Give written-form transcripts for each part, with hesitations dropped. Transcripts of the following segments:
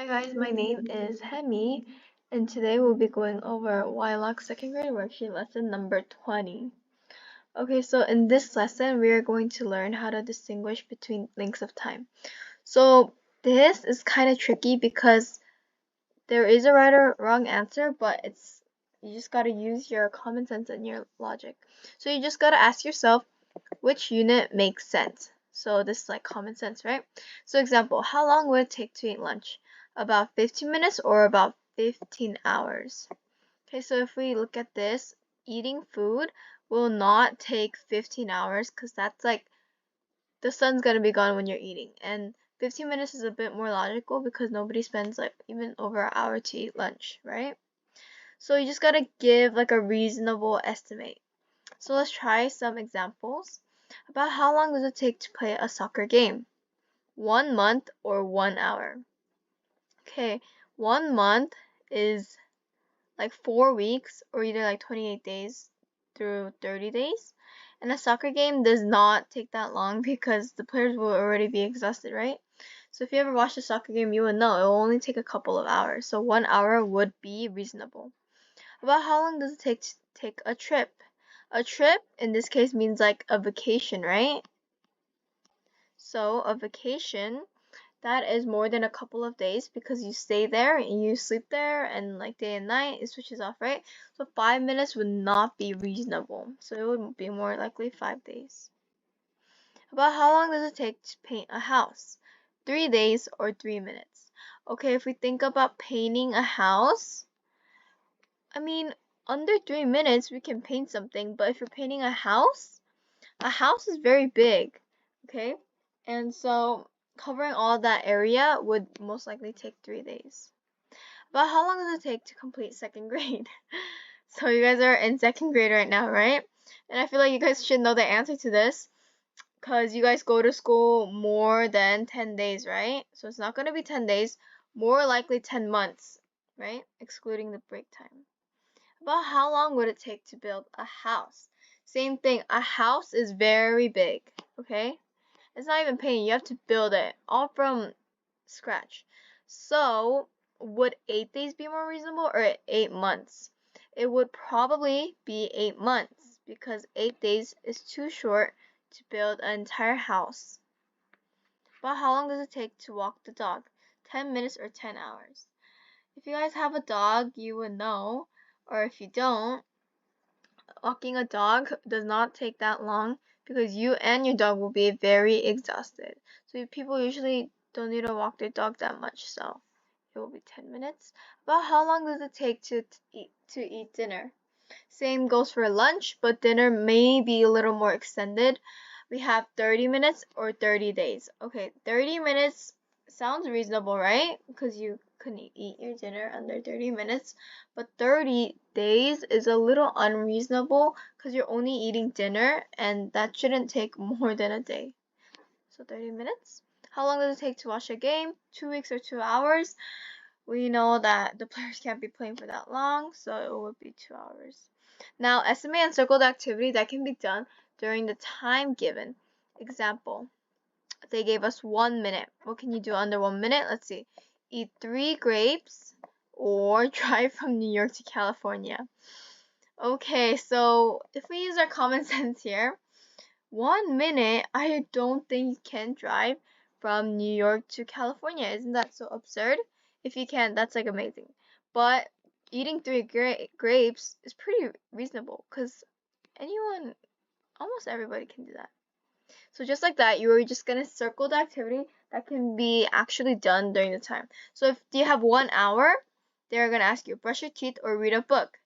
Hi guys, my name is Hemi, and today we'll be going over YLOC second grade worksheet lesson number 20. Okay, so in this lesson, we are going to learn how to distinguish between lengths of time. So this is kind of tricky because there is a right or wrong answer, but you just gotta use your common sense and your logic. So you just gotta ask yourself, which unit makes sense? So this is like common sense, right? So example, how long would it take to eat lunch? About 15 minutes or about 15 hours? Okay, so if we look at this, eating food will not take 15 hours because that's like the sun's gonna be gone when you're eating. And 15 minutes is a bit more logical because nobody spends like even over an hour to eat lunch, right? So you just gotta give like a reasonable estimate. So let's try some examples. About how long does it take to play a soccer game? 1 month or 1 hour? Okay, 1 month is like 4 weeks or either like 28 days through 30 days. And a soccer game does not take that long because the players will already be exhausted, right? So if you ever watched a soccer game, you would know it will only take a couple of hours. So 1 hour would be reasonable. About how long does it take to take a trip? A trip in this case means like a vacation, right? So a vacation, that is more than a couple of days because you stay there and you sleep there and like day and night it switches off, right? So 5 minutes would not be reasonable. So it would be more likely 5 days. About how long does it take to paint a house? 3 days or 3 minutes? Okay, if we think about painting a house, I mean, under 3 minutes we can paint something, but if you're painting a house is very big, okay? And so covering all that area would most likely take 3 days. But how long does it take to complete second grade? So you guys are in second grade right now, right? And I feel like you guys should know the answer to this because you guys go to school more than 10 days, right? So it's not going to be 10 days, more likely 10 months, right? Excluding the break time. About how long would it take to build a house? Same thing, a house is very big, okay? It's not even painting, you have to build it all from scratch. So, would 8 days be more reasonable or 8 months? It would probably be 8 months because 8 days is too short to build an entire house. But how long does it take to walk the dog? 10 minutes or 10 hours? If you guys have a dog, you would know, or if you don't, walking a dog does not take that long because you and your dog will be very exhausted. So people usually don't need to walk their dog that much, so it will be 10 minutes. About how long does it take to eat dinner? Same goes for lunch, but dinner may be a little more extended. We have 30 minutes or 30 days. Okay, 30 minutes sounds reasonable, right? Because you can eat your dinner under 30 minutes. But 30 days is a little unreasonable because you're only eating dinner and that shouldn't take more than a day. So 30 minutes. How long does it take to watch a game? 2 weeks or 2 hours? We know that the players can't be playing for that long, so it would be 2 hours. Now, estimate and circle the activity that can be done during the time given. Example, they gave us 1 minute. What can you do under 1 minute? Let's see. Eat 3 grapes or drive from New York to California. Okay, so if we use our common sense here, 1 minute, I don't think you can drive from New York to California. Isn't that so absurd? If you can, that's like amazing. But eating 3 grapes is pretty reasonable because almost everybody can do that. So just like that, you are just going to circle the activity that can be actually done during the time. So if you have 1 hour, they're going to ask you brush your teeth or read a book.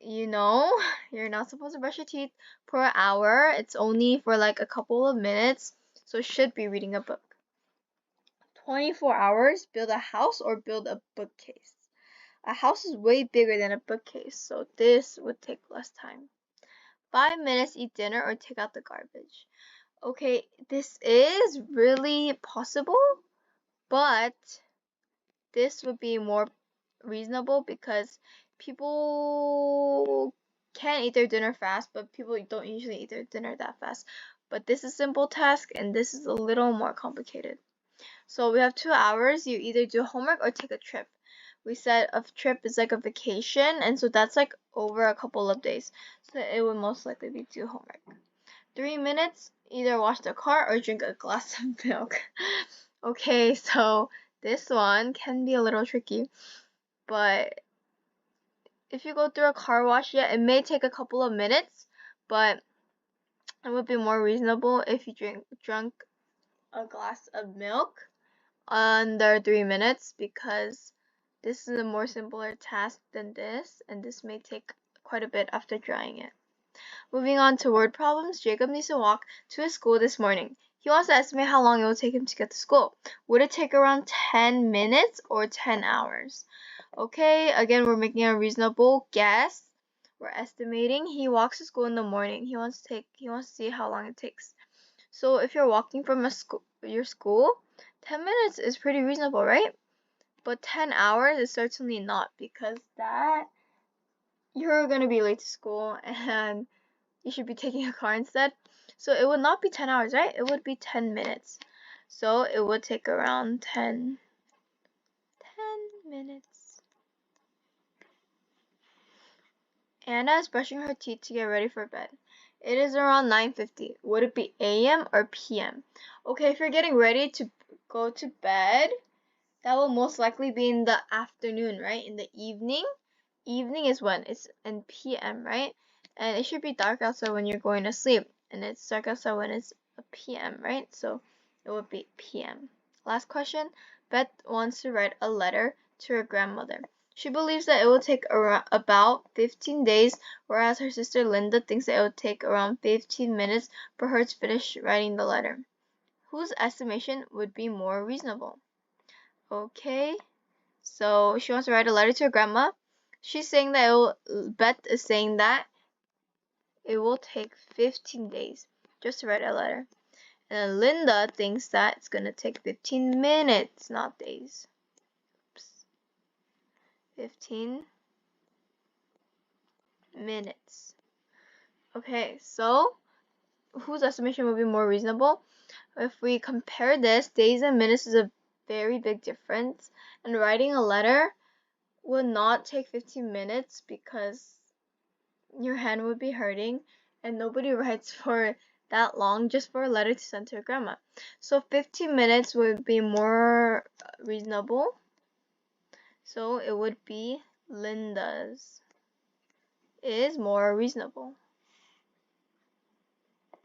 You know, you're not supposed to brush your teeth per hour. It's only for like a couple of minutes, so should be reading a book. 24 hours, build a house or build a bookcase. A house is way bigger than a bookcase, so this would take less time. 5 minutes, eat dinner or take out the garbage. Okay, this is really possible, but this would be more reasonable because people can eat their dinner fast, but people don't usually eat their dinner that fast. But this is a simple task and this is a little more complicated. So we have 2 hours. You either do homework or take a trip. We said a trip is like a vacation, and so that's like over a couple of days. So it would most likely be do homework. 3 minutes, either wash the car or drink a glass of milk. Okay, so this one can be a little tricky, but if you go through a car wash, yeah, it may take a couple of minutes, but it would be more reasonable if you drunk a glass of milk under 3 minutes, because this is a more simpler task than this, and this may take quite a bit after drying it. Moving on to word problems, Jacob needs to walk to his school this morning. He wants to estimate how long it will take him to get to school. Would it take around 10 minutes or 10 hours? Okay, again, we're making a reasonable guess. We're estimating. He walks to school in the morning. He wants to see how long it takes. So if you're walking from your school, 10 minutes is pretty reasonable, right? But 10 hours is certainly not, because that you're going to be late to school and you should be taking a car instead. So it would not be 10 hours, right? It would be 10 minutes. So it would take around 10 minutes. Anna is brushing her teeth to get ready for bed. It is around 9:50. Would it be AM or PM? Okay, if you're getting ready to go to bed, that will most likely be in the afternoon, right? In the evening. Evening is when? It's in PM, right? And it should be dark outside when you're going to sleep. And it's dark outside when it's a PM, right? So it would be PM. Last question. Beth wants to write a letter to her grandmother. She believes that it will take about 15 days, whereas her sister Linda thinks that it will take around 15 minutes for her to finish writing the letter. Whose estimation would be more reasonable? Okay, so she wants to write a letter to her grandma. She's saying that Beth is saying that it will take 15 days just to write a letter. And Linda thinks that it's going to take 15 minutes, not days. Oops. 15 minutes. Okay, so whose estimation would be more reasonable? If we compare this, days and minutes is a very big difference. And writing a letter would not take 15 minutes because your hand would be hurting, and nobody writes for that long just for a letter to send to your grandma. So 15 minutes would be more reasonable. So it would be Linda's is more reasonable.